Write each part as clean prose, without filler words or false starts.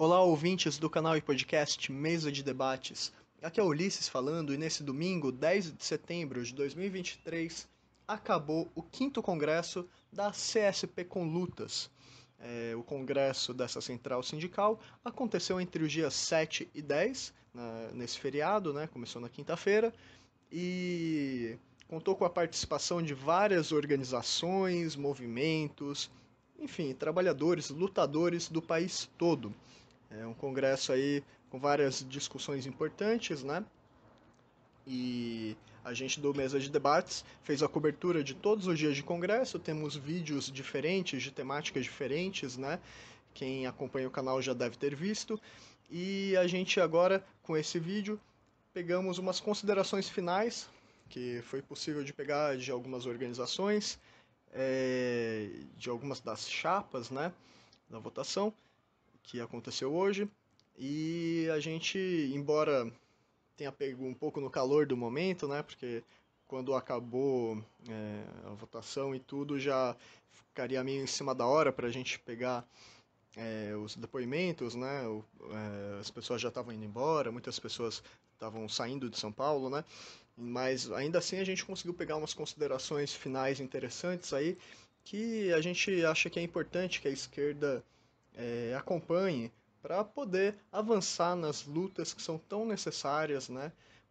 Olá, ouvintes do canal e podcast Mesa de Debates. Aqui é Ulisses falando e nesse domingo, 10 de setembro de 2023, acabou o 5º congresso da CSP com Lutas. O congresso dessa central sindical aconteceu entre os dias 7 e 10, nesse feriado, começou na quinta-feira, e contou com a participação de várias organizações, movimentos, enfim, trabalhadores, lutadores do país todo. É um congresso aí com várias discussões importantes, E a gente do Mesa de Debates fez a cobertura de todos os dias de congresso, temos vídeos diferentes, de temáticas diferentes, Quem acompanha o canal já deve ter visto. E a gente agora, com esse vídeo, pegamos umas considerações finais, que foi possível de pegar de algumas organizações, de algumas das chapas, da votação que aconteceu hoje, e a gente, embora tenha pego um pouco no calor do momento, porque quando acabou a votação e tudo, já ficaria meio em cima da hora para a gente pegar os depoimentos, as pessoas já estavam indo embora, muitas pessoas estavam saindo de São Paulo, mas ainda assim a gente conseguiu pegar umas considerações finais interessantes aí, que a gente acha que é importante que a esquerda acompanhe para poder avançar nas lutas que são tão necessárias,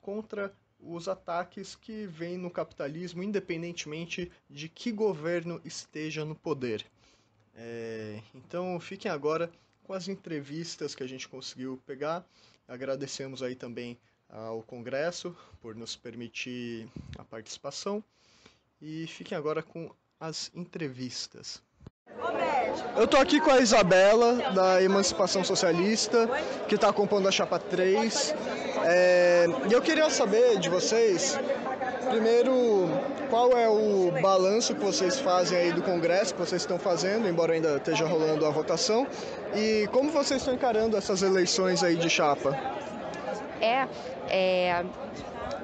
contra os ataques que vêm no capitalismo, independentemente de que governo esteja no poder. Então fiquem agora com as entrevistas que a gente conseguiu pegar. Agradecemos aí também ao Congresso por nos permitir a participação e fiquem agora com as entrevistas. Eu tô aqui com a Isabela, da Emancipação Socialista, que está compondo a Chapa 3. E eu queria saber de vocês, primeiro, qual é o balanço que vocês fazem aí do Congresso, que vocês estão fazendo, embora ainda esteja rolando a votação, e como vocês estão encarando essas eleições aí de chapa?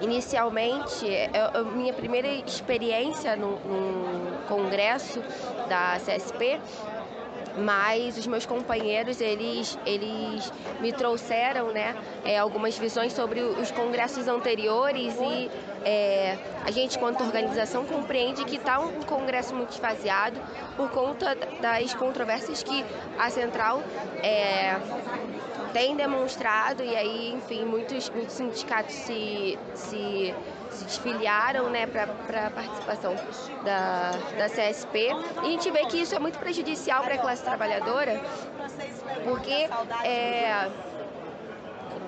Inicialmente, minha primeira experiência no congresso da CSP, mas os meus companheiros, eles me trouxeram, algumas visões sobre os congressos anteriores e a gente, quanto organização, compreende que está um congresso muito esvaziado por conta das controvérsias que a central tem demonstrado, e aí, enfim, muitos sindicatos se desfiliaram, para a participação da CSP. E a gente vê que isso é muito prejudicial para a classe trabalhadora, porque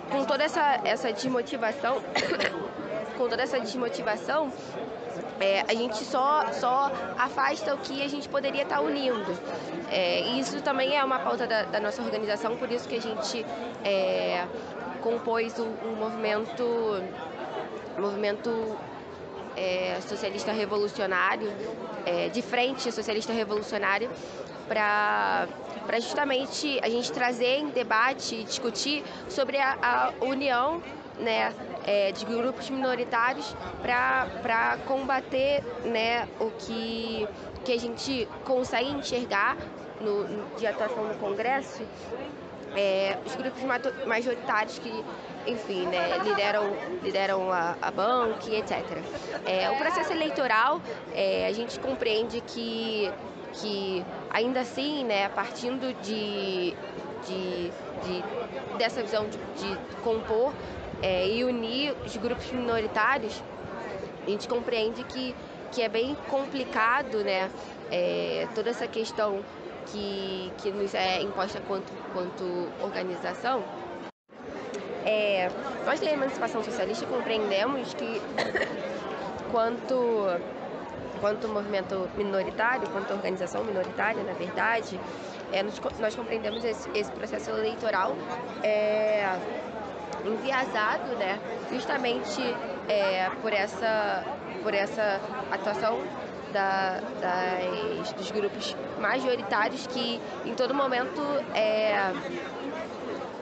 com toda essa desmotivação, a gente só afasta o que a gente poderia estar unindo. Isso também é uma pauta da nossa organização, por isso que a gente compôs um movimento socialista revolucionário, de frente socialista revolucionária, para justamente a gente trazer em debate e discutir sobre a união, de grupos minoritários para combater, o que a gente consegue enxergar de atuação no Congresso, os grupos majoritários que, enfim, lideram a banca, etc. O processo eleitoral, a gente compreende que ainda assim, partindo dessa visão de compor e unir os grupos minoritários, a gente compreende que é bem complicado, toda essa questão que nos é imposta quanto organização. Nós da Emancipação Socialista compreendemos que quanto movimento minoritário, quanto organização minoritária, na verdade, nós compreendemos esse processo eleitoral enviesado, justamente por essa atuação dos grupos majoritários que em todo momento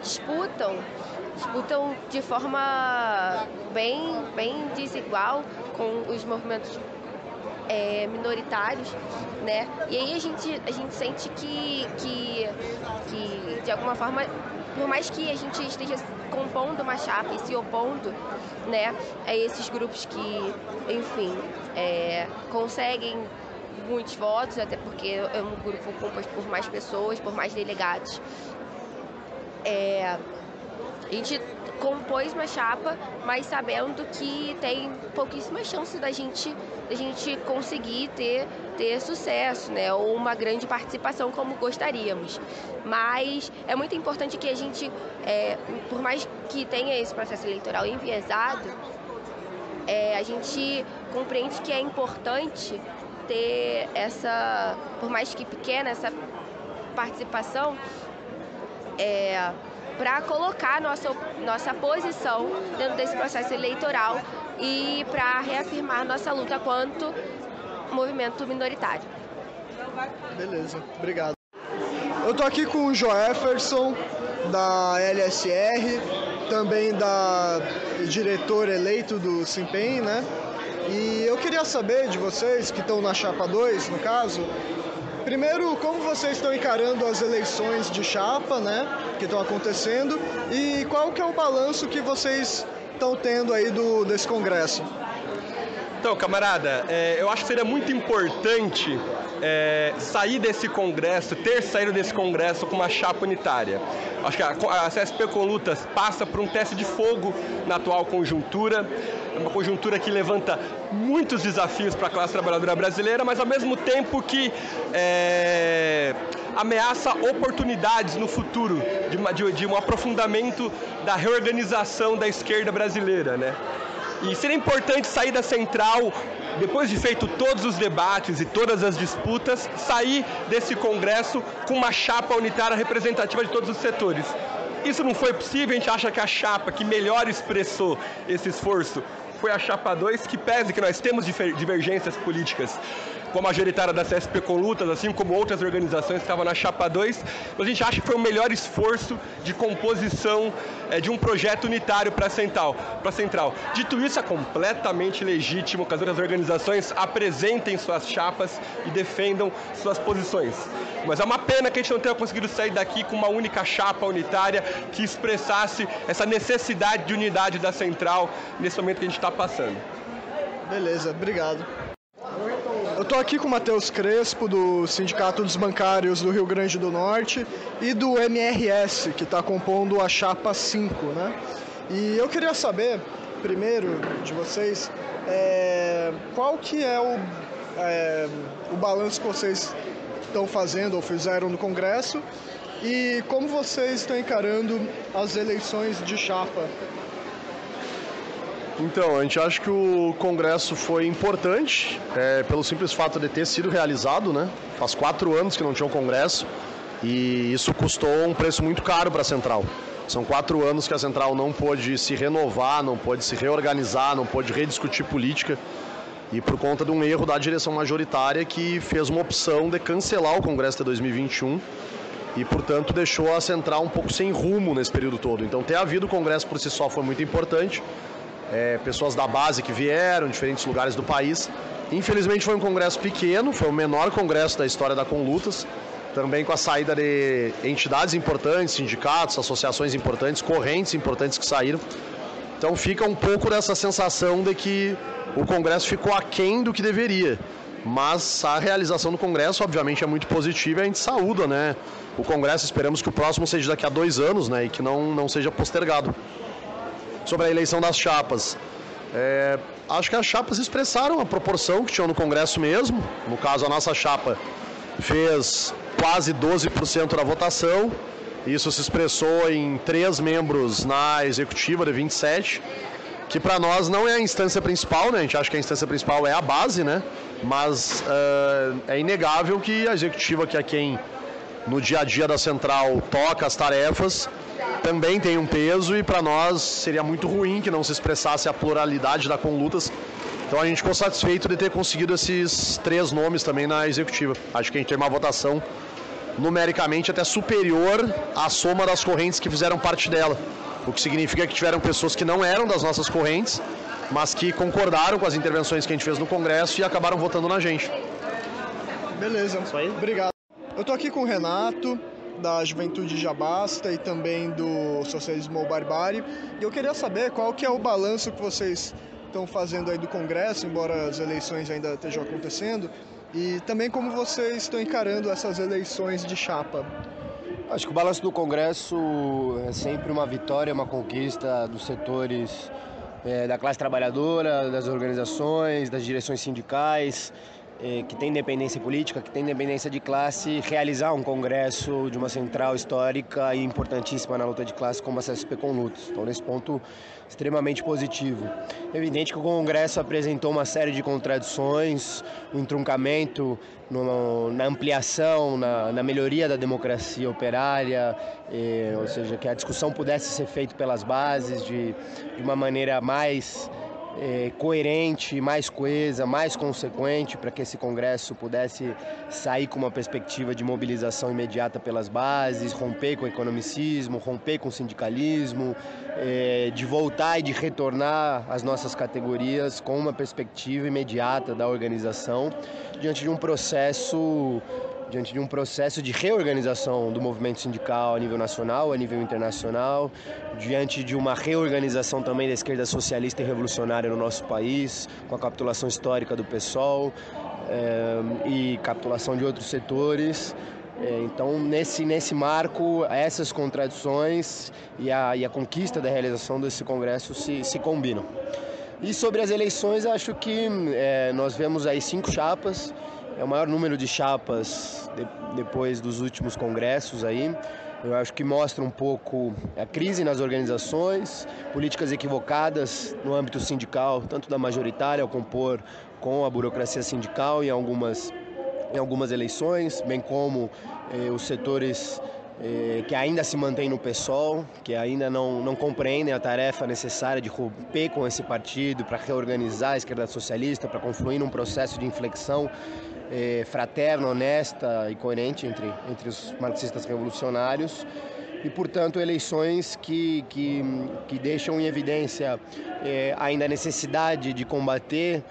disputam de forma bem desigual com os movimentos minoritários, E aí a gente sente que de alguma forma por mais que a gente esteja compondo uma chapa e se opondo, né, a esses grupos que, enfim, conseguem muitos votos, até porque é um grupo composto por mais pessoas, por mais delegados. A gente compôs uma chapa, mas sabendo que tem pouquíssima chance da gente conseguir ter sucesso, né, ou uma grande participação como gostaríamos. Mas é muito importante que a gente, por mais que tenha esse processo eleitoral enviesado, a gente compreende que é importante ter essa, por mais que pequena, essa participação para colocar nossa posição dentro desse processo eleitoral e para reafirmar nossa luta quanto movimento minoritário. Beleza, obrigado. Eu tô aqui com o Joefferson, da LSR, também diretor eleito do SIMPEM, né? E eu queria saber de vocês, que estão na Chapa 2, no caso, primeiro, como vocês estão encarando as eleições de chapa, né, que estão acontecendo, e qual que é o balanço que vocês estão tendo aí desse congresso? Então, camarada, eu acho que seria muito importante sair desse congresso, ter saído desse congresso com uma chapa unitária. Acho que a CSP com Lutas passa por um teste de fogo na atual conjuntura, uma conjuntura que levanta muitos desafios para a classe trabalhadora brasileira, mas ao mesmo tempo que ameaça oportunidades no futuro de um aprofundamento da reorganização da esquerda brasileira, né? E seria importante sair da central, depois de feito todos os debates e todas as disputas, sair desse congresso com uma chapa unitária representativa de todos os setores. Isso não foi possível, a gente acha que a chapa que melhor expressou esse esforço foi a Chapa 2, que pese que nós temos divergências políticas com a majoritária da CSP com Lutas, assim como outras organizações que estavam na Chapa 2, mas a gente acha que foi o melhor esforço de composição de um projeto unitário para a central. Dito isso, é completamente legítimo que as outras organizações apresentem suas chapas e defendam suas posições. Mas é uma pena que a gente não tenha conseguido sair daqui com uma única chapa unitária que expressasse essa necessidade de unidade da central nesse momento que a gente está passando. Beleza, obrigado. Eu estou aqui com o Matheus Crespo, do Sindicato dos Bancários do Rio Grande do Norte, e do MRS, que está compondo a Chapa 5, né? E eu queria saber, primeiro, de vocês, qual que é o balanço que vocês estão fazendo ou fizeram no Congresso e como vocês estão encarando as eleições de chapa. Então, a gente acha que o Congresso foi importante, pelo simples fato de ter sido realizado, né? Faz 4 anos que não tinha um Congresso e isso custou um preço muito caro para a Central. São 4 anos que a Central não pôde se renovar, não pôde se reorganizar, não pôde rediscutir política e por conta de um erro da direção majoritária que fez uma opção de cancelar o Congresso de 2021 e, portanto, deixou a Central um pouco sem rumo nesse período todo. Então, ter havido o Congresso por si só foi muito importante. Pessoas da base que vieram, diferentes lugares do país. Infelizmente foi um congresso pequeno, foi o menor congresso da história da Conlutas, também com a saída de entidades importantes, sindicatos, associações importantes, correntes importantes que saíram. Então fica um pouco dessa sensação de que o congresso ficou aquém do que deveria. Mas a realização do congresso, obviamente, é muito positiva e a gente saúda, né? O congresso, esperamos que o próximo seja daqui a 2 anos, né? E que não seja postergado. Sobre a eleição das chapas, acho que as chapas expressaram a proporção que tinham no Congresso mesmo. No caso, a nossa chapa fez quase 12% da votação. Isso se expressou em 3 membros na executiva de 27, que para nós não é a instância principal, né? A gente acha que a instância principal é a base, né? Mas é inegável que a executiva, que é quem no dia a dia da Central toca as tarefas, também tem um peso e para nós seria muito ruim que não se expressasse a pluralidade da Conlutas. Então a gente ficou satisfeito de ter conseguido esses 3 nomes também na executiva. Acho que a gente tem uma votação numericamente até superior à soma das correntes que fizeram parte dela. O que significa que tiveram pessoas que não eram das nossas correntes, mas que concordaram com as intervenções que a gente fez no Congresso e acabaram votando na gente. Beleza, obrigado. Eu tô aqui com o Renato, da Juventude Já Basta e também do Socialismo ou Barbárie. E eu queria saber qual que é o balanço que vocês estão fazendo aí do Congresso, embora as eleições ainda estejam acontecendo, e também como vocês estão encarando essas eleições de chapa. Acho que o balanço do Congresso é sempre uma vitória, uma conquista dos setores da classe trabalhadora, das organizações, das direções sindicais, que tem independência política, que tem independência de classe, realizar um congresso de uma central histórica e importantíssima na luta de classe como a CSP com lutas. Então, nesse ponto, extremamente positivo. É evidente que o congresso apresentou uma série de contradições, um entroncamento na ampliação, na melhoria da democracia operária, ou seja, que a discussão pudesse ser feita pelas bases de uma maneira mais coerente, mais coesa, mais consequente, para que esse congresso pudesse sair com uma perspectiva de mobilização imediata pelas bases, romper com o economicismo, romper com o sindicalismo, de voltar e de retornar às nossas categorias com uma perspectiva imediata da organização diante de um processo de reorganização do movimento sindical a nível nacional, a nível internacional, diante de uma reorganização também da esquerda socialista e revolucionária no nosso país, com a capitulação histórica do PSOL e capitulação de outros setores. Então, nesse marco, essas contradições e a conquista da realização desse congresso se combinam. E sobre as eleições, acho que nós vemos aí 5 chapas. É o maior número de chapas depois dos últimos congressos aí. Eu acho que mostra um pouco a crise nas organizações, políticas equivocadas no âmbito sindical, tanto da majoritária ao compor com a burocracia sindical em algumas eleições, bem como os setores que ainda se mantêm no PSOL, que ainda não compreendem a tarefa necessária de romper com esse partido para reorganizar a esquerda socialista, para confluir num processo de inflexão fraterna, honesta e coerente entre os marxistas revolucionários e, portanto, eleições que deixam em evidência ainda a necessidade de combater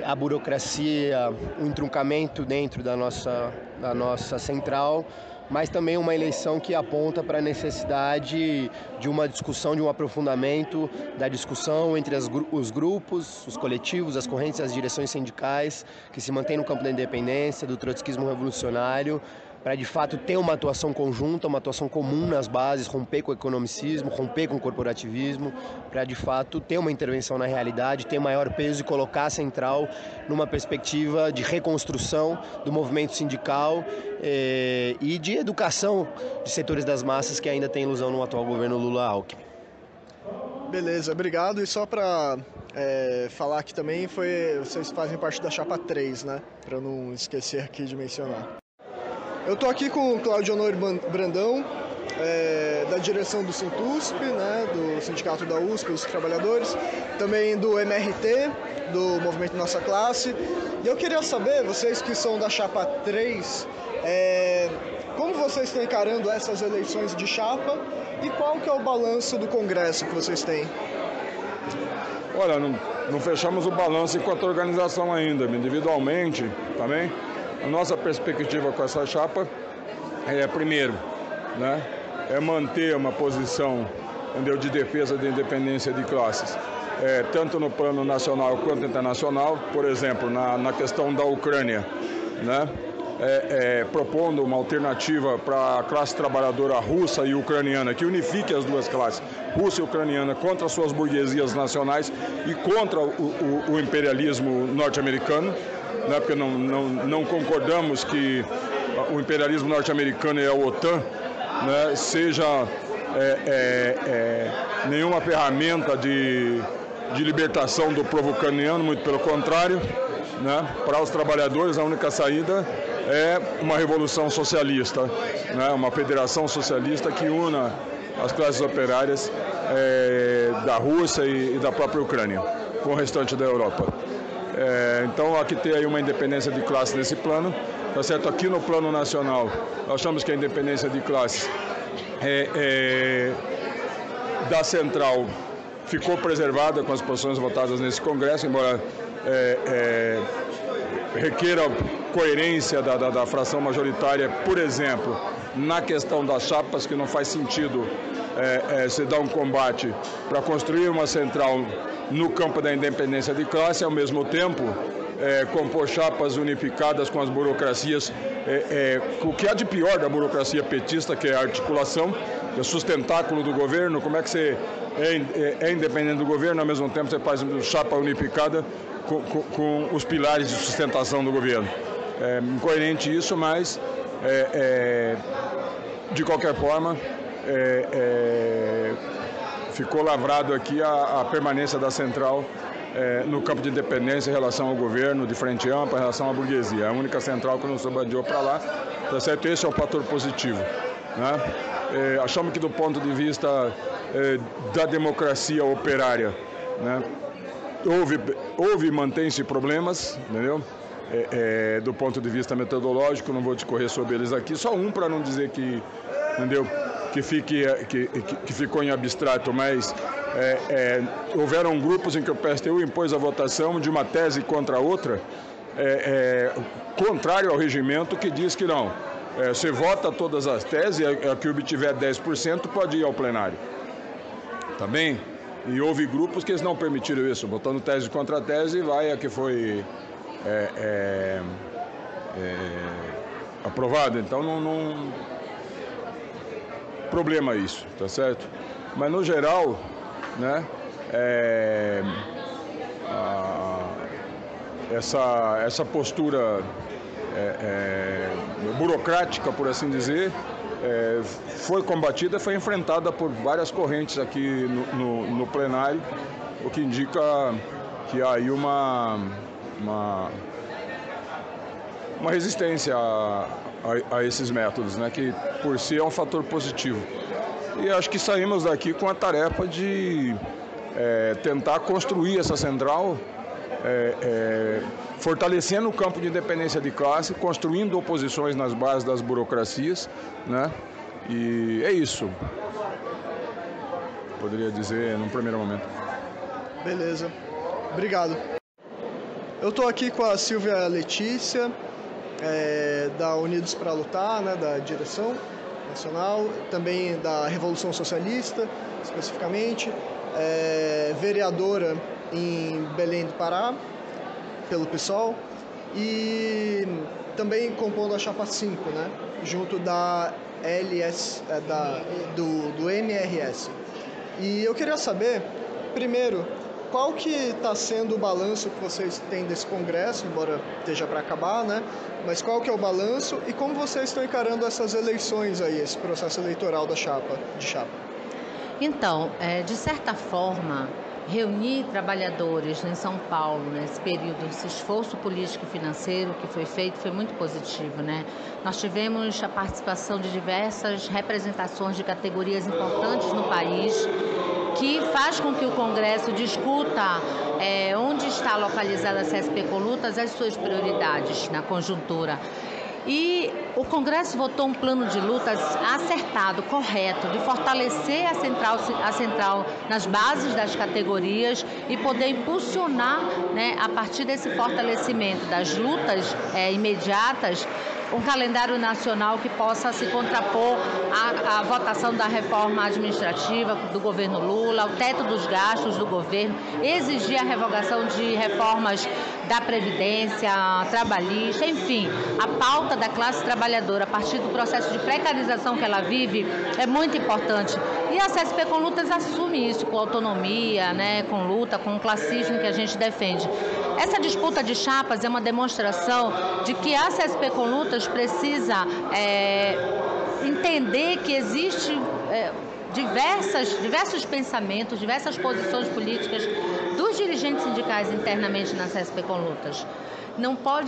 a burocracia, o entroncamento dentro da nossa central, mas também uma eleição que aponta para a necessidade de uma discussão, de um aprofundamento da discussão entre os grupos, os coletivos, as correntes e as direções sindicais que se mantêm no campo da independência, do trotskismo revolucionário, para de fato ter uma atuação conjunta, uma atuação comum nas bases, romper com o economicismo, romper com o corporativismo, para de fato ter uma intervenção na realidade, ter maior peso e colocar a central numa perspectiva de reconstrução do movimento sindical e de educação de setores das massas que ainda tem ilusão no atual governo Lula-Alckmin. Beleza, obrigado. E só para falar aqui também, vocês fazem parte da chapa 3, né? Para eu não esquecer aqui de mencionar. Eu estou aqui com o Cláudio Honor Brandão, da direção do Sintusp, né, do Sindicato da USP, dos trabalhadores, também do MRT, do Movimento Nossa Classe. E eu queria saber, vocês que são da chapa 3, como vocês estão encarando essas eleições de chapa e qual que é o balanço do Congresso que vocês têm? Olha, não fechamos o balanço enquanto organização ainda, individualmente também. A nossa perspectiva com essa chapa primeiro, né, manter uma posição de defesa da independência de classes, tanto no plano nacional quanto internacional. Por exemplo, na questão da Ucrânia, né, propondo uma alternativa para a classe trabalhadora russa e ucraniana, que unifique as duas classes, russa e ucraniana, contra as suas burguesias nacionais e contra o imperialismo norte-americano. Né, porque não concordamos que o imperialismo norte-americano e a OTAN, né, seja nenhuma ferramenta de libertação do povo ucraniano, muito pelo contrário. Né, para os trabalhadores, a única saída é uma revolução socialista, né, uma federação socialista que una as classes operárias da Rússia e da própria Ucrânia com o restante da Europa. Então aqui tem aí uma independência de classe nesse plano, tá certo? Aqui no plano nacional, nós achamos que a independência de classe da central ficou preservada com as posições votadas nesse Congresso, embora requeira coerência da fração majoritária, por exemplo, na questão das chapas, que não faz sentido se dar um combate para construir uma central no campo da independência de classe, ao mesmo tempo compor chapas unificadas com as burocracias, o que há de pior da burocracia petista, que é a articulação, que é o sustentáculo do governo. Como é que você é independente do governo, ao mesmo tempo você faz chapa unificada com os pilares de sustentação do governo? É incoerente isso, mas de qualquer forma ficou lavrado aqui a permanência da central no campo de independência em relação ao governo, de frente ampla, em relação à burguesia. É a única central que não se bandeou para lá, tá certo? Esse é o fator positivo, né? Achamos que do ponto de vista da democracia operária, né, houve e mantém-se problemas, entendeu? Do ponto de vista metodológico, não vou discorrer sobre eles aqui, só um para não dizer que, entendeu, que ficou em abstrato, mas houveram grupos em que o PSTU impôs a votação de uma tese contra a outra, contrário ao regimento, que diz que não, você vota todas as teses, a que obtiver 10% pode ir ao plenário. Tá bem? E houve grupos que eles não permitiram isso, botando tese contra tese, vai a que foi aprovado. Então não problema isso, tá certo? Mas no geral, né, essa postura burocrática, por assim dizer, foi combatida, foi enfrentada por várias correntes aqui no plenário, o que indica que há aí uma resistência a esses métodos, né, que por si é um fator positivo. E acho que saímos daqui com a tarefa de tentar construir essa central, fortalecendo o campo de independência de classe, construindo oposições nas bases das burocracias, né? E é isso, poderia dizer num primeiro momento. Beleza, obrigado. Eu estou aqui com a Silvia Letícia, da Unidos para Lutar, né, da direção nacional, também da Revolução Socialista, especificamente, vereadora em Belém do Pará, pelo PSOL, e também compondo a Chapa 5, né, junto da LS, do MRS. E eu queria saber, primeiro, qual que está sendo o balanço que vocês têm desse congresso, embora esteja para acabar, né? Mas qual que é o balanço e como vocês estão encarando essas eleições aí, esse processo eleitoral da chapa? Então, de certa forma, reunir trabalhadores em São Paulo nesse período, esse esforço político e financeiro que foi feito foi muito positivo, né? Nós tivemos a participação de diversas representações de categorias importantes no país, que faz com que o Congresso discuta onde está localizada a CSP com Lutas, as suas prioridades na conjuntura. E o Congresso votou um plano de lutas acertado, correto, de fortalecer a central nas bases das categorias e poder impulsionar, né, a partir desse fortalecimento das lutas imediatas, um calendário nacional que possa se contrapor à votação da reforma administrativa do governo Lula, o teto dos gastos do governo, exigir a revogação de reformas da Previdência, trabalhista, enfim, a pauta da classe trabalhadora a partir do processo de precarização que ela vive é muito importante. E a CSP com Lutas assume isso com autonomia, né, com luta, com o classismo que a gente defende. Essa disputa de chapas é uma demonstração de que a CSP com Lutas precisa entender que existe diversos pensamentos, diversas posições políticas dos dirigentes sindicais internamente na CSP com Lutas.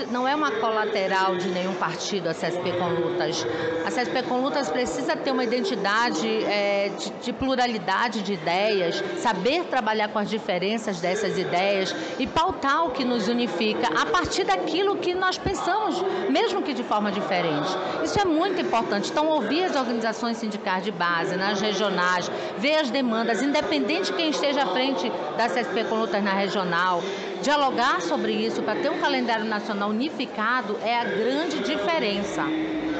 Não é uma colateral de nenhum partido a CSP com Lutas. A CSP com Lutas precisa ter uma identidade de pluralidade de ideias, saber trabalhar com as diferenças dessas ideias e pautar o que nos unifica a partir daquilo que nós pensamos, mesmo que de forma diferente. Isso é muito importante. Então, ouvir as organizações sindicais de base, nas regionais, ver as demandas, independente de quem esteja à frente da CSP com Lutas na regional, dialogar sobre isso para ter um calendário nacional unificado é a grande diferença.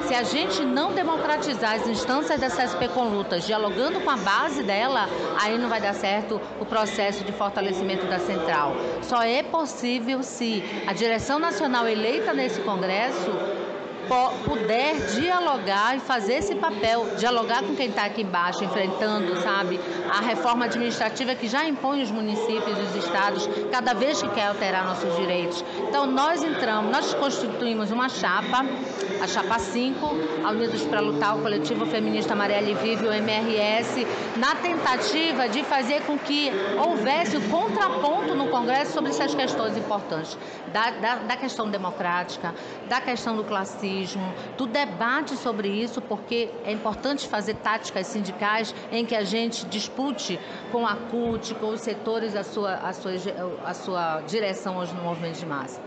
Se a gente não democratizar as instâncias da CSP com lutas, dialogando com a base dela, aí não vai dar certo o processo de fortalecimento da central. Só é possível se a direção nacional eleita nesse Congresso puder dialogar e fazer esse papel, dialogar com quem está aqui embaixo, enfrentando, sabe, a reforma administrativa que já impõe os municípios e os estados cada vez que quer alterar nossos direitos. Então nós constituímos uma chapa, a chapa 5, a Unidos para Lutar, o Coletivo Feminista Marielle Vive, o MRS, na tentativa de fazer com que houvesse o contraponto no Congresso sobre essas questões importantes, da questão democrática, da questão do classismo, do debate sobre isso, porque é importante fazer táticas sindicais em que a gente dispute com a CUT, com os setores a sua direção hoje no movimento de massa.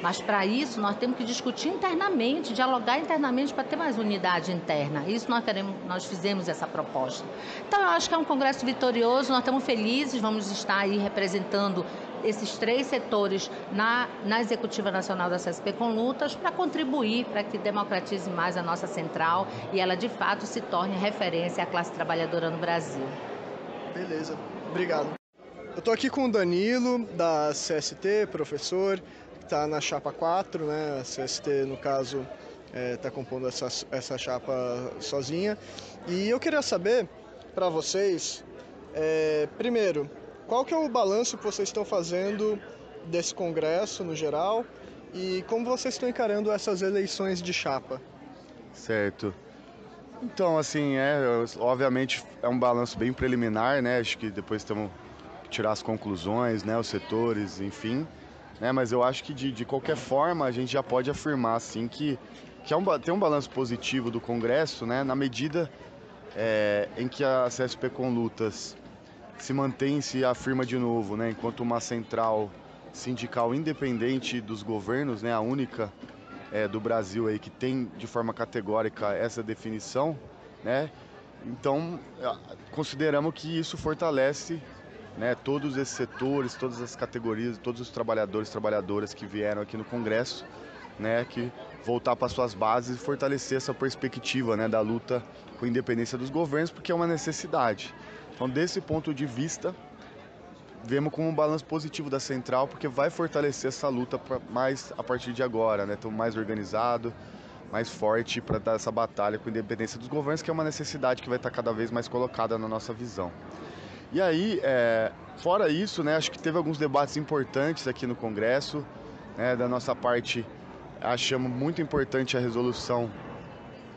Mas para isso nós temos que discutir internamente, dialogar internamente para ter mais unidade interna. Isso nós fizemos essa proposta. Então eu acho que é um congresso vitorioso, nós estamos felizes, vamos estar aí representando esses 3 setores na Executiva Nacional da CSP com lutas para contribuir para que democratize mais a nossa central e ela de fato se torne referência à classe trabalhadora no Brasil. Beleza, obrigado. Eu estou aqui com o Danilo, da CST, professor, que está na chapa 4, né? A CST, no caso, está compondo essa chapa sozinha. E eu queria saber, para vocês, primeiro, qual que é o balanço que vocês estão fazendo desse congresso no geral e como vocês estão encarando essas eleições de chapa? Certo. Então, assim, obviamente é um balanço bem preliminar, né? Acho que depois temos que tirar as conclusões, né? Os setores, enfim. Né? Mas eu acho que de qualquer forma a gente já pode afirmar, assim, que tem um balanço positivo do congresso, né? Na medida em que a CSP com lutas se mantém, se afirma de novo, né, enquanto uma central sindical independente dos governos, né, a única do Brasil aí que tem de forma categórica essa definição, né, então consideramos que isso fortalece, né, todos esses setores, todas as categorias, todos os trabalhadores e trabalhadoras que vieram aqui no Congresso, né, que voltar para suas bases e fortalecer essa perspectiva, né, da luta com a independência dos governos, porque é uma necessidade. Então, desse ponto de vista, vemos como um balanço positivo da central, porque vai fortalecer essa luta mais a partir de agora, né? Então, mais organizado, mais forte para dar essa batalha com a independência dos governos, que é uma necessidade que vai estar cada vez mais colocada na nossa visão. E aí, fora isso, né, acho que teve alguns debates importantes aqui no Congresso, né? Da nossa parte, achamos muito importante a resolução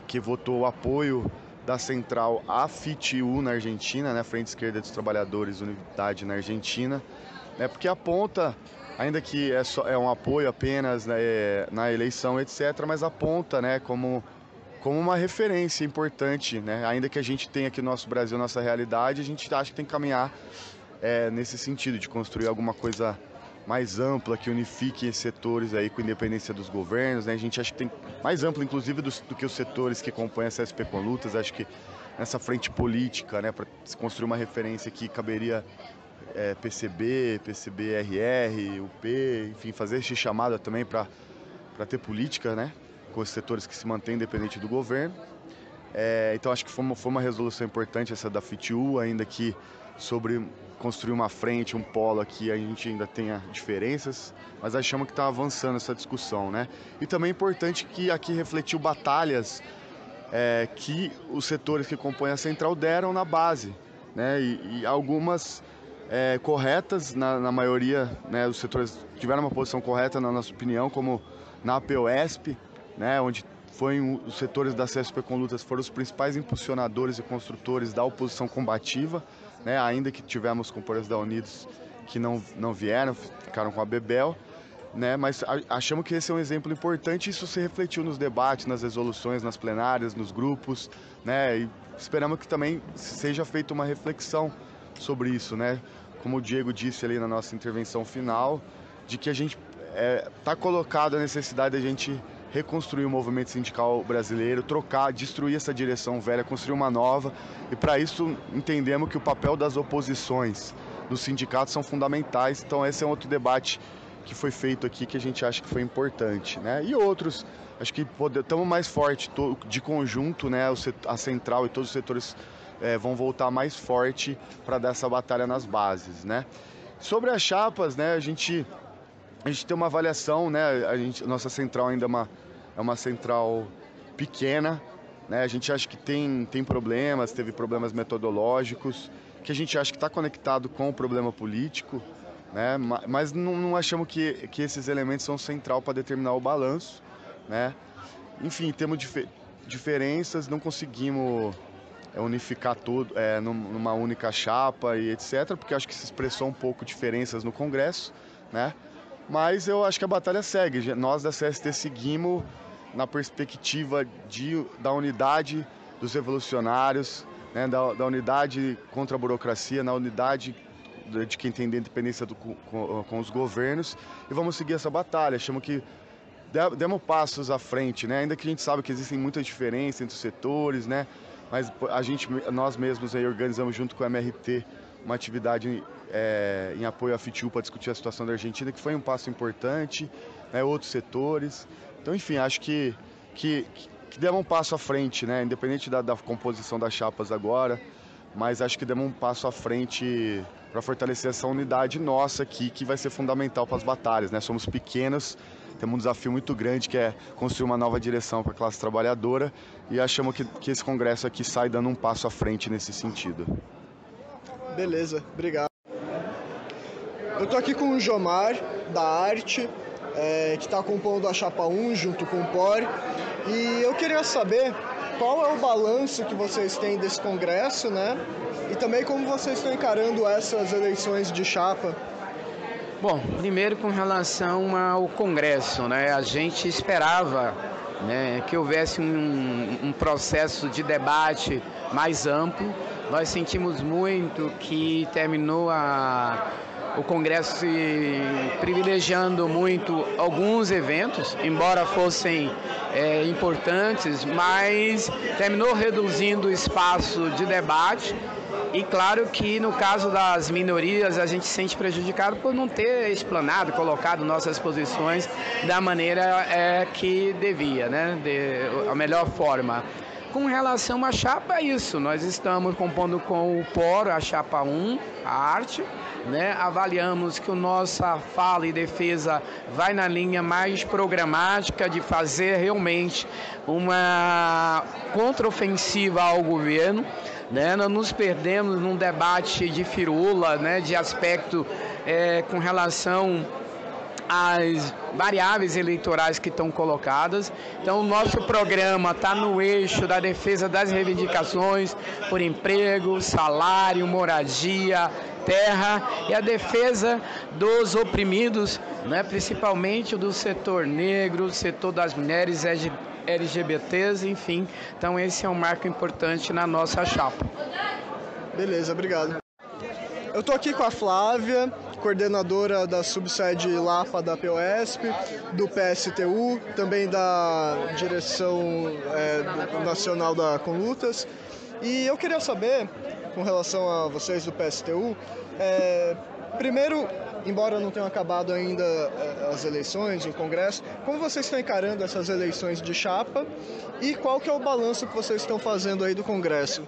que votou o apoio da central à FITU na Argentina, né, Frente Esquerda dos Trabalhadores Unidade na Argentina, né, porque aponta, ainda que é um apoio apenas, né, na eleição, etc., mas aponta, né, como uma referência importante, né, ainda que a gente tenha aqui no nosso Brasil, nossa realidade, a gente acha que tem que caminhar nesse sentido, de construir alguma coisa mais ampla, que unifique esses setores aí com independência dos governos, né? A gente acha que tem mais amplo, inclusive, do que os setores que compõem a CSP com lutas. Acho que nessa frente política, né, para se construir uma referência que caberia PCB, PCB-RR, UP, enfim, fazer esse chamada também para ter política, né, com os setores que se mantêm independente do governo. Então acho que foi uma resolução importante essa da FITU, ainda que sobre construir uma frente, um polo aqui, a gente ainda tenha diferenças, mas achamos que está avançando essa discussão, né? E também é importante que aqui refletiu batalhas que os setores que compõem a central deram na base, né? E algumas corretas, na maioria, né, os setores tiveram uma posição correta, na nossa opinião, como na APOESP, né, onde os setores da CSP com lutas foram os principais impulsionadores e construtores da oposição combativa, né, ainda que tivemos companheiros da Unidos que não vieram, ficaram com a Bebel, né, mas achamos que esse é um exemplo importante e isso se refletiu nos debates, nas resoluções, nas plenárias, nos grupos, né, e esperamos que também seja feita uma reflexão sobre isso, né, como o Diego disse ali na nossa intervenção final, de que a gente está colocado a necessidade de a gente reconstruir o movimento sindical brasileiro, destruir essa direção velha, construir uma nova, e para isso entendemos que o papel das oposições dos sindicatos são fundamentais. Então esse é um outro debate que foi feito aqui que a gente acha que foi importante, né? E outros, acho que estamos mais forte de conjunto, né? A central e todos os setores vão voltar mais forte para dar essa batalha nas bases, né? Sobre as chapas, né? A gente tem uma avaliação, né? Nossa central ainda é uma central pequena, né? A gente acha que tem problemas, teve problemas metodológicos, que a gente acha que está conectado com o problema político, né? Mas não achamos que esses elementos são central para determinar o balanço, né? Enfim, temos diferenças, não conseguimos unificar tudo numa única chapa e etc, porque acho que se expressou um pouco diferenças no Congresso, né? Mas eu acho que a batalha segue. Nós da CST seguimos na perspectiva da unidade dos revolucionários, né? da unidade contra a burocracia, na unidade de quem tem independência com os governos, e vamos seguir essa batalha. Achamos que demos passos à frente, né? Ainda que a gente sabe que existem muitas diferenças entre os setores, né? Mas nós mesmos aí organizamos junto com a MRT uma atividade em apoio à FITU para discutir a situação da Argentina, que foi um passo importante, né? Outros setores. Então, enfim, acho que demos um passo à frente, né? Independente da composição das chapas agora, mas acho que demos um passo à frente para fortalecer essa unidade nossa aqui, que vai ser fundamental para as batalhas, né? Somos pequenos, temos um desafio muito grande, que é construir uma nova direção para a classe trabalhadora, e achamos que esse congresso aqui sai dando um passo à frente nesse sentido. Beleza, obrigado. Eu estou aqui com o Jomar, da Arte, que está compondo a Chapa 1 junto com o POR, e eu queria saber qual é o balanço que vocês têm desse congresso, né? E também como vocês estão encarando essas eleições de chapa. Bom, primeiro com relação ao Congresso, né? A gente esperava, né, que houvesse um processo de debate mais amplo. Nós sentimos muito que terminou o Congresso privilegiando muito alguns eventos, embora fossem importantes, mas terminou reduzindo o espaço de debate. E claro que no caso das minorias a gente se sente prejudicado por não ter explanado, colocado nossas posições da maneira que devia, né? A melhor forma. Com relação à chapa, é isso. Nós estamos compondo com o POR, a Chapa 1, a Arte, né? Avaliamos que a nossa fala e defesa vai na linha mais programática de fazer realmente uma contraofensiva ao governo, né? Nós nos perdemos num debate de firula, né? De aspecto com relação as variáveis eleitorais que estão colocadas. Então, o nosso programa está no eixo da defesa das reivindicações por emprego, salário, moradia, terra e a defesa dos oprimidos, né? Principalmente do setor negro, setor das mulheres LGBTs, enfim. Então, esse é um marco importante na nossa chapa. Beleza, obrigado. Eu estou aqui com a Flávia, coordenadora da subsede Lapa da POSP, do PSTU, também da direção nacional da Conlutas. E eu queria saber, com relação a vocês do PSTU, primeiro, embora não tenham acabado ainda as eleições em Congresso, como vocês estão encarando essas eleições de chapa e qual que é o balanço que vocês estão fazendo aí do Congresso?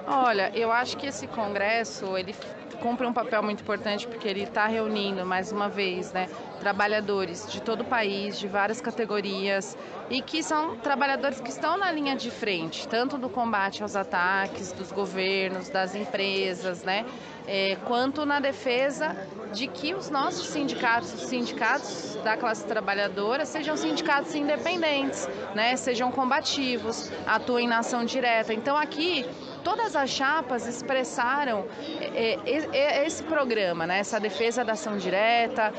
Olha, eu acho que esse Congresso, ele cumpre um papel muito importante porque ele está reunindo, mais uma vez, né, trabalhadores de todo o país, de várias categorias, e que são trabalhadores que estão na linha de frente, tanto do combate aos ataques dos governos, das empresas, né, quanto na defesa de que os nossos sindicatos, os sindicatos da classe trabalhadora, sejam sindicatos independentes, né, sejam combativos, atuem na ação direta. Então aqui todas as chapas expressaram esse programa, né? Essa defesa da ação direta,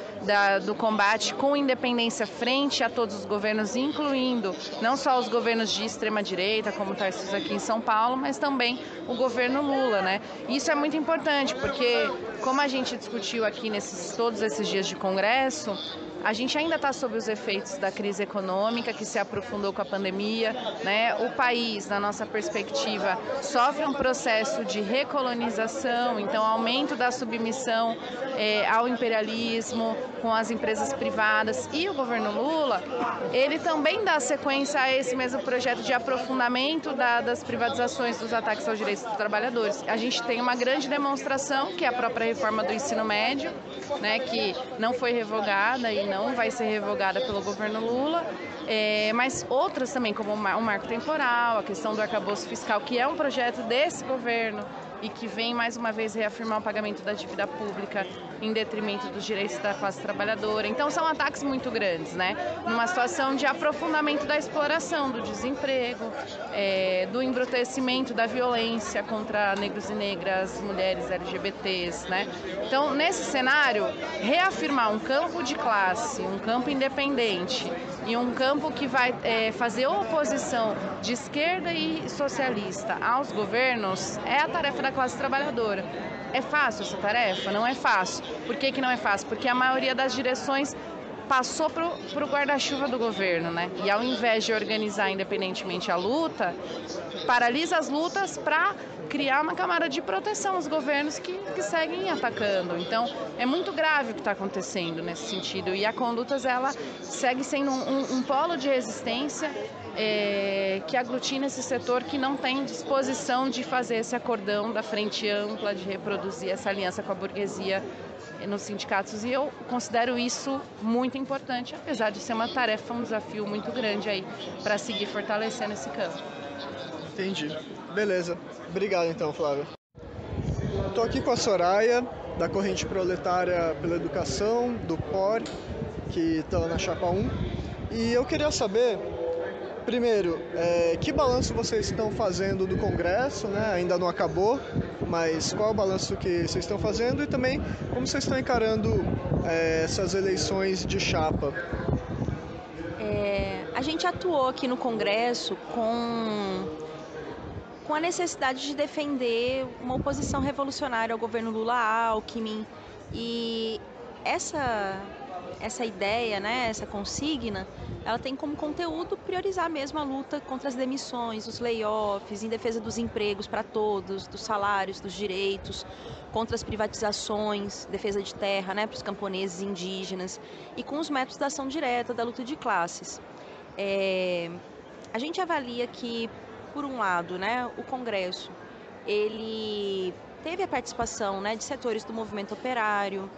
do combate com independência frente a todos os governos, incluindo não só os governos de extrema-direita, como está isso aqui em São Paulo, mas também o governo Lula, né? Isso é muito importante, porque como a gente discutiu aqui todos esses dias de Congresso, A gente ainda está sob os efeitos da crise econômica que se aprofundou com a pandemia, né? O país, na nossa perspectiva, sofre um processo de recolonização, então aumento da submissão ao imperialismo com as empresas privadas, e o governo Lula, ele também dá sequência a esse mesmo projeto de aprofundamento das privatizações, dos ataques aos direitos dos trabalhadores. A gente tem uma grande demonstração, que é a própria reforma do ensino médio, né, que não foi revogada e não vai ser revogada pelo governo Lula, mas outras também, como o marco temporal, a questão do arcabouço fiscal, que é um projeto desse governo e que vem mais uma vez reafirmar o pagamento da dívida pública em detrimento dos direitos da classe trabalhadora. Então são ataques muito grandes, né? Numa situação de aprofundamento da exploração, do desemprego, do embrutecimento da violência contra negros e negras, mulheres LGBTs, né? Então, nesse cenário, reafirmar um campo de classe, um campo independente e um campo que vai fazer oposição de esquerda e socialista aos governos é a tarefa da classe trabalhadora. É fácil essa tarefa? Não é fácil. Por que que não é fácil? Porque a maioria das direções passou para o guarda-chuva do governo, né? E ao invés de organizar independentemente a luta, paralisa as lutas para criar uma camada de proteção aos governos que seguem atacando. Então, é muito grave o que está acontecendo nesse sentido. E a Condutas, ela segue sendo um polo de resistência que aglutina esse setor que não tem disposição de fazer esse acordão da frente ampla, de reproduzir essa aliança com a burguesia nos sindicatos, e eu considero isso muito importante, apesar de ser uma tarefa, um desafio muito grande aí para seguir fortalecendo esse campo. Entendi. Beleza. Obrigado então, Flávia. Estou aqui com a Soraya, da Corrente Proletária pela Educação, do POR, que está na Chapa 1, e eu queria saber, primeiro, que balanço vocês estão fazendo do Congresso, né? Ainda não acabou, mas qual é o balanço que vocês estão fazendo e também como vocês estão encarando essas eleições de chapa? A gente atuou aqui no Congresso com a necessidade de defender uma oposição revolucionária ao governo Lula-Alckmin, e essa ideia, né, essa consigna, ela tem como conteúdo priorizar mesmo a luta contra as demissões, os layoffs, em defesa dos empregos para todos, dos salários, dos direitos, contra as privatizações, defesa de terra, né, para os camponeses e indígenas, e com os métodos da ação direta, da luta de classes. A gente avalia que, por um lado, né, o Congresso, ele teve a participação, né, de setores do movimento operário,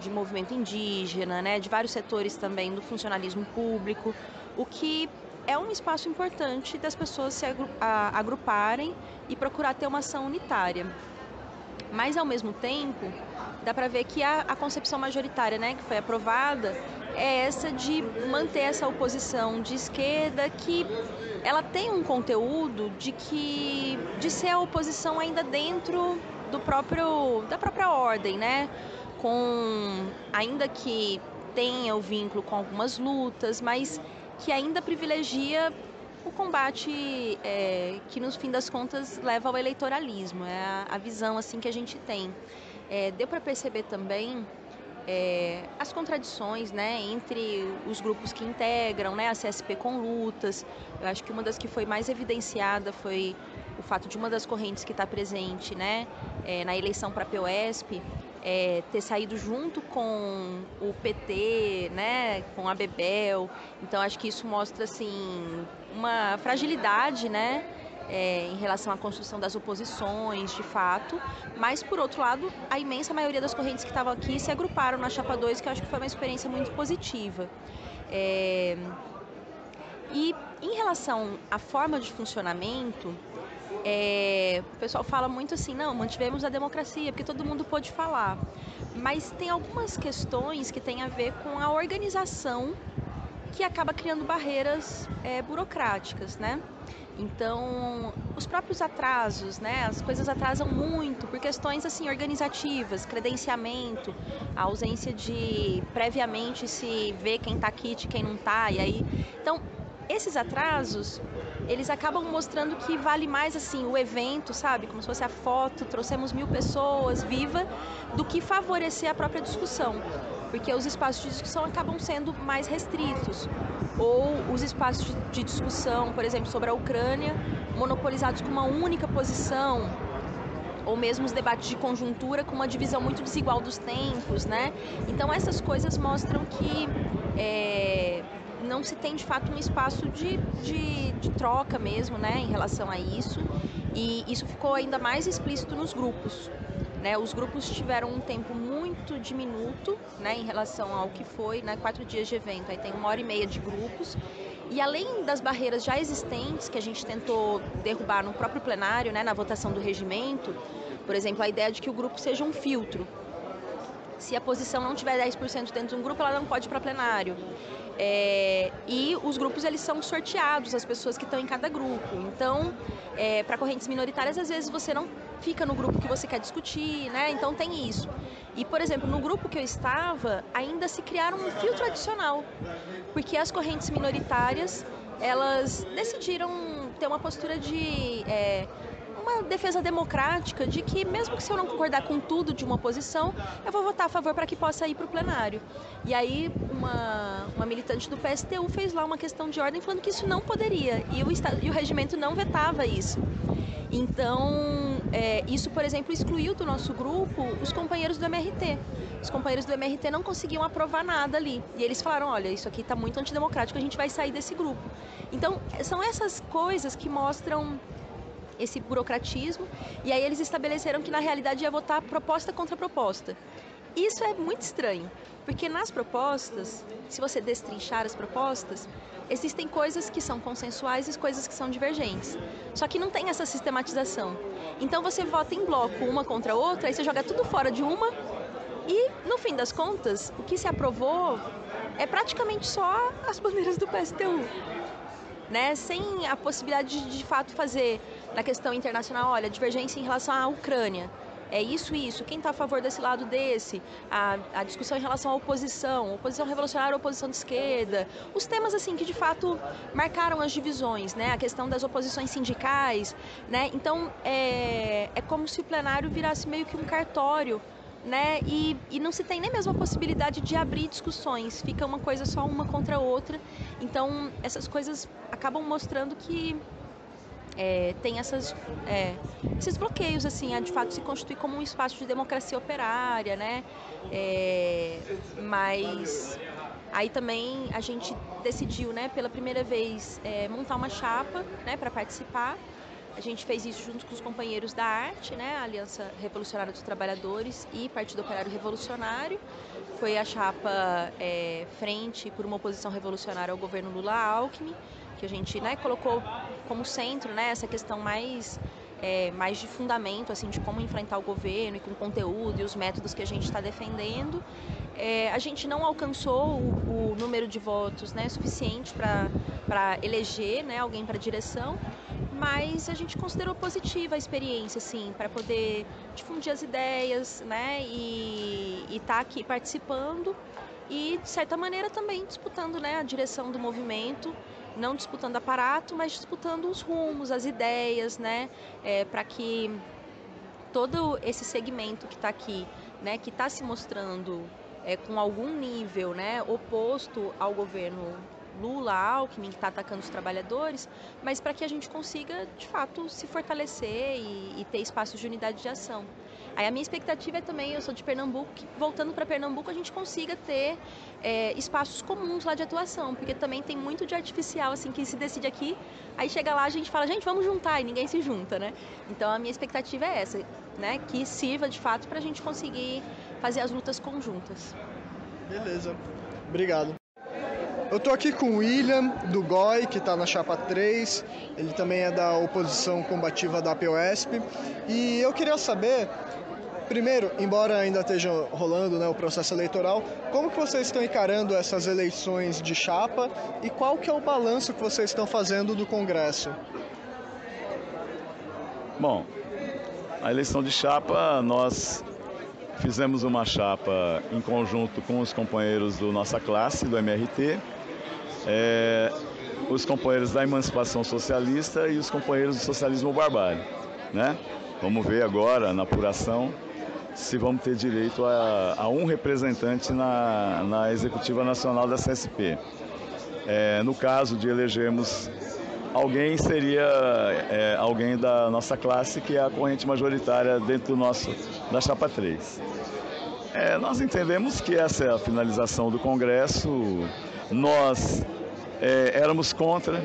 de movimento indígena, né, de vários setores também do funcionalismo público, o que é um espaço importante das pessoas se agruparem e procurar ter uma ação unitária. Mas, ao mesmo tempo, dá para ver que a concepção majoritária, né, que foi aprovada, é essa de manter essa oposição de esquerda, que ela tem um conteúdo de ser a oposição ainda dentro da própria ordem, né? Ainda que tenha o vínculo com algumas lutas, mas que ainda privilegia o combate que, no fim das contas, leva ao eleitoralismo. É a visão assim que a gente tem. Deu para perceber também as contradições, né, entre os grupos que integram, né, a CSP com lutas. Eu acho que uma das que foi mais evidenciada foi o fato de uma das correntes que está presente, né, na eleição para a POSP, ter saído junto com o PT, né, com a Bebel. Então acho que isso mostra assim uma fragilidade, né, em relação à construção das oposições, de fato, mas, por outro lado, a imensa maioria das correntes que estavam aqui se agruparam na Chapa 2, que eu acho que foi uma experiência muito positiva. E, em relação à forma de funcionamento, o pessoal fala muito assim, não, mantivemos a democracia, porque todo mundo pôde falar, mas tem algumas questões que têm a ver com a organização, que acaba criando barreiras burocráticas, né? Então, os próprios atrasos, né? As coisas atrasam muito por questões assim organizativas, credenciamento, a ausência de previamente se ver quem está aqui de quem não está, e aí, então, esses atrasos, eles acabam mostrando que vale mais assim o evento, sabe? Como se fosse a foto, trouxemos 1000 pessoas, viva, do que favorecer a própria discussão. porque os espaços de discussão acabam sendo mais restritos. Ou os espaços de discussão, por exemplo, sobre a Ucrânia, monopolizados com uma única posição, ou mesmo os debates de conjuntura com uma divisão muito desigual dos tempos, né? Então essas coisas mostram que não se tem de fato um espaço de troca mesmo, né, em relação a isso, e isso ficou ainda mais explícito nos grupos, né? Os grupos tiveram um tempo muito diminuto, né, em relação ao que foi, né, 4 dias de evento, aí tem 1h30 de grupos, e além das barreiras já existentes que a gente tentou derrubar no próprio plenário, né, na votação do regimento, por exemplo, a ideia de que o grupo seja um filtro. Se a posição não tiver 10% dentro de um grupo, ela não pode ir para plenário. E os grupos, eles são sorteados, as pessoas que estão em cada grupo. Então, para correntes minoritárias, às vezes você não fica no grupo que você quer discutir, né? Então tem isso. E, por exemplo, no grupo que eu estava, ainda se criaram um filtro adicional, porque as correntes minoritárias, elas decidiram ter uma postura de uma defesa democrática de que, mesmo que se eu não concordar com tudo de uma posição, eu vou votar a favor para que possa ir para o plenário. E aí uma militante do PSTU fez lá uma questão de ordem falando que isso não poderia, e o regimento não vetava isso. Então, isso, por exemplo, excluiu do nosso grupo os companheiros do MRT. Os companheiros do MRT não conseguiam aprovar nada ali. E eles falaram, olha, isso aqui está muito antidemocrático, a gente vai sair desse grupo. Então, são essas coisas que mostram esse burocratismo, e aí eles estabeleceram que na realidade ia votar proposta contra proposta. Isso é muito estranho, porque nas propostas, se você destrinchar as propostas, existem coisas que são consensuais e coisas que são divergentes. Só que não tem essa sistematização. Então você vota em bloco uma contra a outra, aí você joga tudo fora de uma, e no fim das contas, o que se aprovou é praticamente só as bandeiras do PSTU. Né? Sem a possibilidade de fato fazer na questão internacional, olha, divergência em relação à Ucrânia, é isso, quem está a favor desse lado desse, a discussão em relação à oposição revolucionária, oposição de esquerda, os temas assim que de fato marcaram as divisões, né? A questão das oposições sindicais, né? Então é como se o plenário virasse meio que um cartório, né? E não se tem nem mesmo a possibilidade de abrir discussões, fica uma coisa só uma contra a outra. Então essas coisas acabam mostrando que tem esses bloqueios, assim, de fato se constitui como um espaço de democracia operária, né? Mas aí também a gente decidiu, né, pela primeira vez montar uma chapa, né, para participar. A gente fez isso junto com os companheiros da Arte, né, a Aliança Revolucionária dos Trabalhadores e Partido Operário Revolucionário. Foi a chapa Frente por uma Oposição Revolucionária ao governo Lula-Alckmin, que a gente, né, colocou como centro, né, essa questão mais de fundamento, assim, de como enfrentar o governo e com conteúdo e os métodos que a gente está defendendo. A gente não alcançou o número de votos, né, suficiente para eleger, né, alguém para a direção, mas a gente considerou positiva a experiência, assim, para poder difundir as ideias, né, e estar aqui participando e, de certa maneira, também disputando, né, a direção do movimento, não disputando aparato, mas disputando os rumos, as ideias, né, para que todo esse segmento que está aqui, né, que está se mostrando com algum nível, né, oposto ao governo Lula-Alckmin, que está atacando os trabalhadores, mas para que a gente consiga, de fato, se fortalecer e ter espaços de unidade de ação. Aí a minha expectativa é também, eu sou de Pernambuco, que voltando para Pernambuco a gente consiga ter espaços comuns lá de atuação, porque também tem muito de artificial, assim, que se decide aqui, aí chega lá a gente fala, gente, vamos juntar, e ninguém se junta, né? Então a minha expectativa é essa, né, que sirva de fato para a gente conseguir fazer as lutas conjuntas. Beleza, obrigado. Eu tô aqui com o William, do GOI, que está na chapa 3, ele também é da oposição combativa da APOESP, e eu queria saber, primeiro, embora ainda esteja rolando, né, o processo eleitoral, como que vocês estão encarando essas eleições de chapa e qual que é o balanço que vocês estão fazendo do Congresso? Bom, a eleição de chapa, nós fizemos uma chapa em conjunto com os companheiros da nossa classe, do MRT, os companheiros da Emancipação Socialista e os companheiros do Socialismo Barbárie, né? Vamos ver agora, na apuração, se vamos ter direito a um representante na Executiva Nacional da CSP. No caso de elegermos alguém, seria alguém da nossa classe, que é a corrente majoritária dentro da chapa 3. Nós entendemos que essa é a finalização do Congresso. Nós éramos contra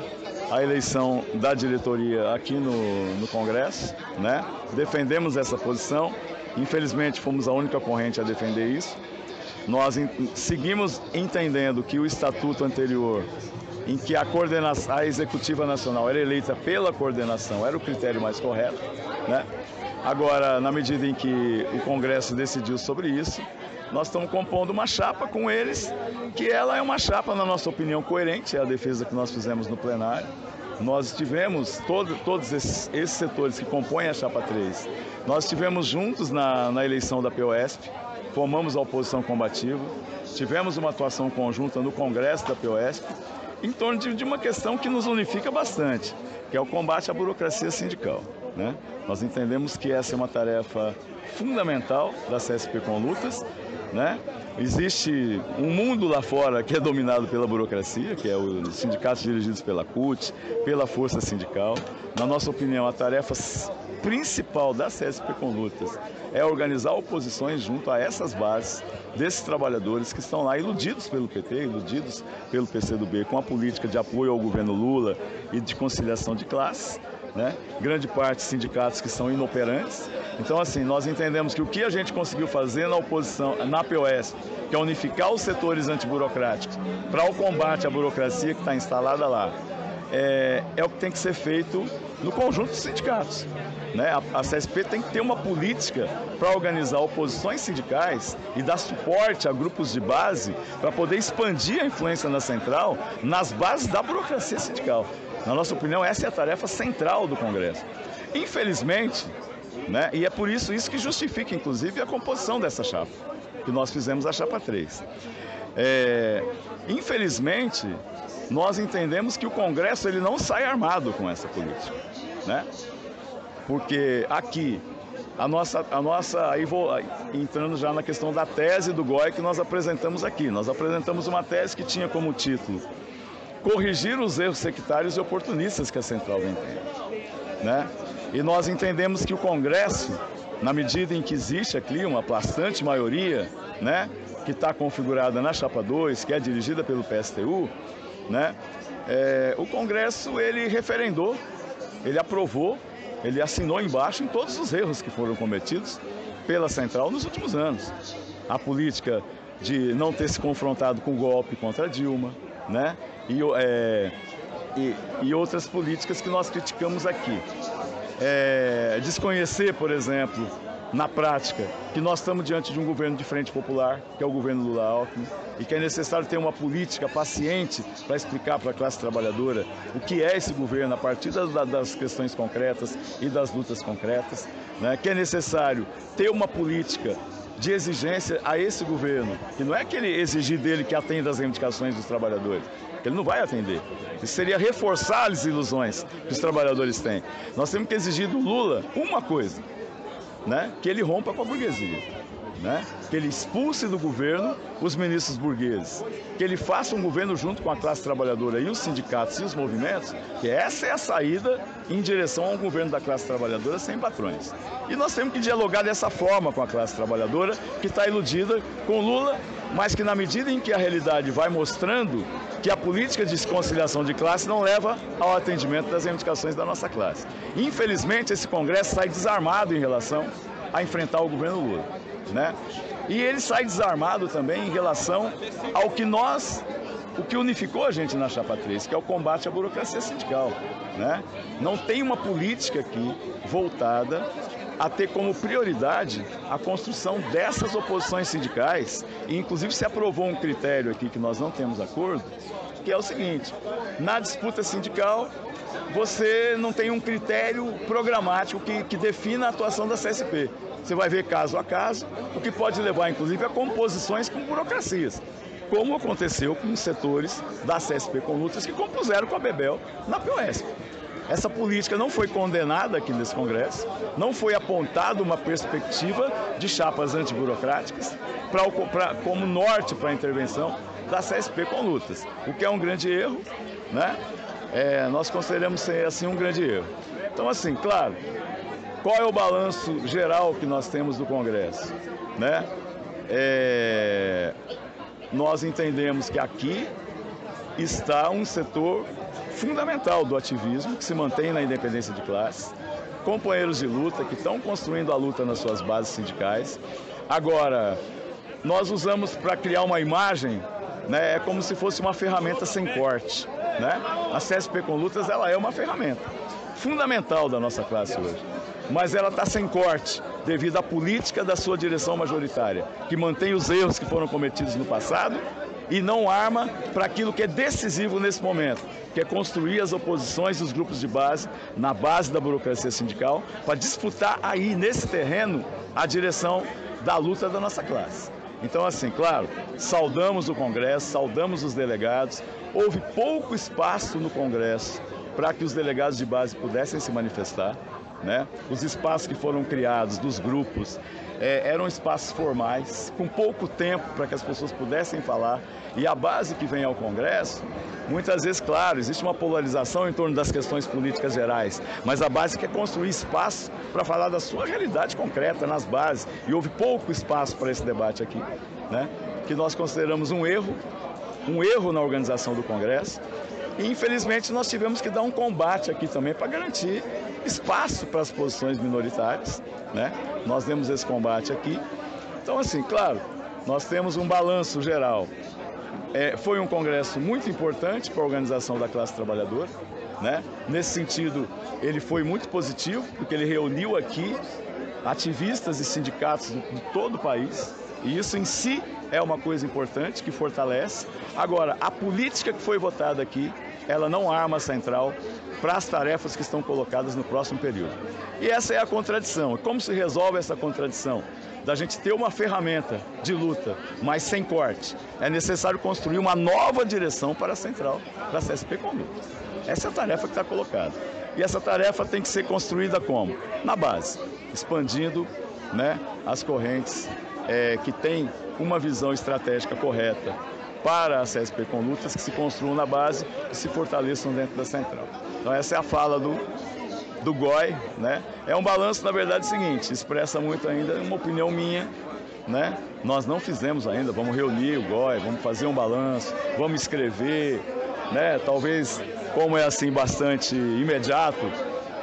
a eleição da diretoria aqui no Congresso, né? Defendemos essa posição. Infelizmente, fomos a única corrente a defender isso. Nós seguimos entendendo que o estatuto anterior, em que a Executiva Nacional era eleita pela coordenação, era o critério mais correto, né? Agora, na medida em que o Congresso decidiu sobre isso, nós estamos compondo uma chapa com eles, que ela é uma chapa, na nossa opinião, coerente, é a defesa que nós fizemos no plenário. Nós estivemos, todos esses setores que compõem a chapa 3, nós estivemos juntos na eleição da POSP, formamos a oposição combativa, tivemos uma atuação conjunta no Congresso da POSP, em torno de uma questão que nos unifica bastante, que é o combate à burocracia sindical, né? Nós entendemos que essa é uma tarefa fundamental da CSP com Lutas, né? Existe um mundo lá fora que é dominado pela burocracia, que é os sindicatos dirigidos pela CUT, pela força sindical. Na nossa opinião, a tarefa principal da CSP com Lutas é organizar oposições junto a essas bases desses trabalhadores que estão lá iludidos pelo PT, iludidos pelo PCdoB, com a política de apoio ao governo Lula e de conciliação de classes, né? Grande parte sindicatos que são inoperantes. Então, assim, nós entendemos que o que a gente conseguiu fazer na oposição, na POSP, que é unificar os setores antiburocráticos para o combate à burocracia que está instalada lá, é o que tem que ser feito no conjunto dos sindicatos, né? A CSP tem que ter uma política para organizar oposições sindicais e dar suporte a grupos de base para poder expandir a influência na central nas bases da burocracia sindical. Na nossa opinião, essa é a tarefa central do Congresso. Infelizmente, né, e é por isso que justifica, inclusive, a composição dessa chapa, que nós fizemos a chapa 3. Infelizmente, nós entendemos que o Congresso ele não sai armado com essa política, né? Porque aqui, aí vou entrando já na questão da tese do GOI que nós apresentamos aqui. Nós apresentamos uma tese que tinha como título corrigir os erros sectários e oportunistas que a Central vem tendo, né? E nós entendemos que o Congresso, na medida em que existe aqui uma bastante maioria, né, que está configurada na chapa 2, que é dirigida pelo PSTU, né, o Congresso ele referendou, ele aprovou, ele assinou embaixo em todos os erros que foram cometidos pela Central nos últimos anos. A política de não ter se confrontado com o golpe contra Dilma, né, e outras políticas que nós criticamos aqui. Desconhecer, por exemplo, na prática, que nós estamos diante de um governo de frente popular, que é o governo Lula-Alckmin, e que é necessário ter uma política paciente para explicar para a classe trabalhadora o que é esse governo a partir das questões concretas e das lutas concretas, né? Que é necessário ter uma política de exigência a esse governo, que não é que ele exigir dele que atenda às reivindicações dos trabalhadores, que ele não vai atender. Isso seria reforçar as ilusões que os trabalhadores têm. Nós temos que exigir do Lula uma coisa, né? Que ele rompa com a burguesia, né? Que ele expulse do governo os ministros burgueses, que ele faça um governo junto com a classe trabalhadora e os sindicatos e os movimentos, que essa é a saída em direção a um governo da classe trabalhadora sem patrões. E nós temos que dialogar dessa forma com a classe trabalhadora, que está iludida com Lula, mas que na medida em que a realidade vai mostrando que a política de conciliação de classe não leva ao atendimento das reivindicações da nossa classe. Infelizmente, esse Congresso sai desarmado em relação a enfrentar o governo Lula, né? E ele sai desarmado também em relação ao o que unificou a gente na chapa 3, que é o combate à burocracia sindical, né? Não tem uma política aqui voltada a ter como prioridade a construção dessas oposições sindicais, e inclusive se aprovou um critério aqui que nós não temos acordo, que é o seguinte: na disputa sindical você não tem um critério programático que defina a atuação da CSP. Você vai ver caso a caso, o que pode levar inclusive a composições com burocracias, como aconteceu com os setores da CSP com Lutas que compuseram com a Bebel na POSP. Essa política não foi condenada aqui nesse Congresso, não foi apontada uma perspectiva de chapas antiburocráticas como norte para a intervenção da CSP com lutas, o que é um grande erro, né? Nós consideramos ser assim um grande erro. Então, assim, claro, qual é o balanço geral que nós temos do Congresso, né? Nós entendemos que aqui está um setor fundamental do ativismo, que se mantém na independência de classe, companheiros de luta que estão construindo a luta nas suas bases sindicais. Agora, nós usamos para criar uma imagem, né, é como se fosse uma ferramenta sem corte, né? A CSP com Lutas, ela é uma ferramenta fundamental da nossa classe hoje, mas ela está sem corte devido à política da sua direção majoritária, que mantém os erros que foram cometidos no passado e não arma para aquilo que é decisivo nesse momento, que é construir as oposições dos grupos de base, na base da burocracia sindical, para disputar aí, nesse terreno, a direção da luta da nossa classe. Então, assim, claro, saudamos o Congresso, saudamos os delegados, houve pouco espaço no Congresso para que os delegados de base pudessem se manifestar, né? Os espaços que foram criados dos grupos eram espaços formais, com pouco tempo para que as pessoas pudessem falar. E a base que vem ao Congresso, muitas vezes, claro, existe uma polarização em torno das questões políticas gerais, mas a base quer construir espaço para falar da sua realidade concreta nas bases. E houve pouco espaço para esse debate aqui, né? Que nós consideramos um erro na organização do Congresso. E, infelizmente, nós tivemos que dar um combate aqui também para garantir espaço para as posições minoritárias, né? Nós demos esse combate aqui. Então, assim, claro, nós temos um balanço geral. Foi um congresso muito importante para a organização da classe trabalhadora, né? Nesse sentido, ele foi muito positivo, porque ele reuniu aqui ativistas e sindicatos de todo o país, e isso em si é uma coisa importante, que fortalece. Agora, a política que foi votada aqui, ela não arma a central para as tarefas que estão colocadas no próximo período. E essa é a contradição. Como se resolve essa contradição? Da gente ter uma ferramenta de luta, mas sem corte. É necessário construir uma nova direção para a central, para a CSP com luta. Essa é a tarefa que está colocada. E essa tarefa tem que ser construída como? Na base, expandindo, né, as correntes que têm uma visão estratégica correta para a CSP com lutas, que se construam na base e se fortaleçam dentro da central. Então essa é a fala do GOI, né? É um balanço, na verdade, seguinte, expressa muito ainda uma opinião minha, né? Nós não fizemos ainda, vamos reunir o GOI, vamos fazer um balanço, vamos escrever, né? Talvez, como é assim bastante imediato,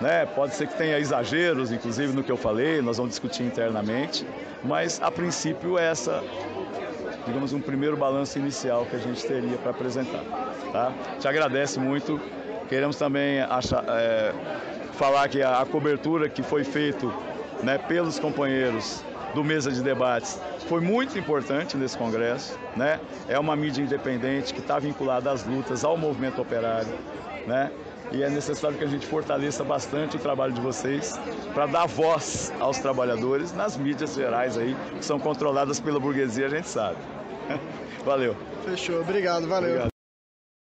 né? Pode ser que tenha exageros, inclusive no que eu falei, nós vamos discutir internamente, mas a princípio essa, digamos, um primeiro balanço inicial que a gente teria para apresentar, tá? Te agradece muito, queremos também falar que a cobertura que foi feita, né, pelos companheiros do Mesa de Debates foi muito importante nesse congresso, né? É uma mídia independente que está vinculada às lutas, ao movimento operário, né? E é necessário que a gente fortaleça bastante o trabalho de vocês para dar voz aos trabalhadores nas mídias gerais aí, que são controladas pela burguesia, a gente sabe. Valeu. Fechou, obrigado, valeu. Obrigado.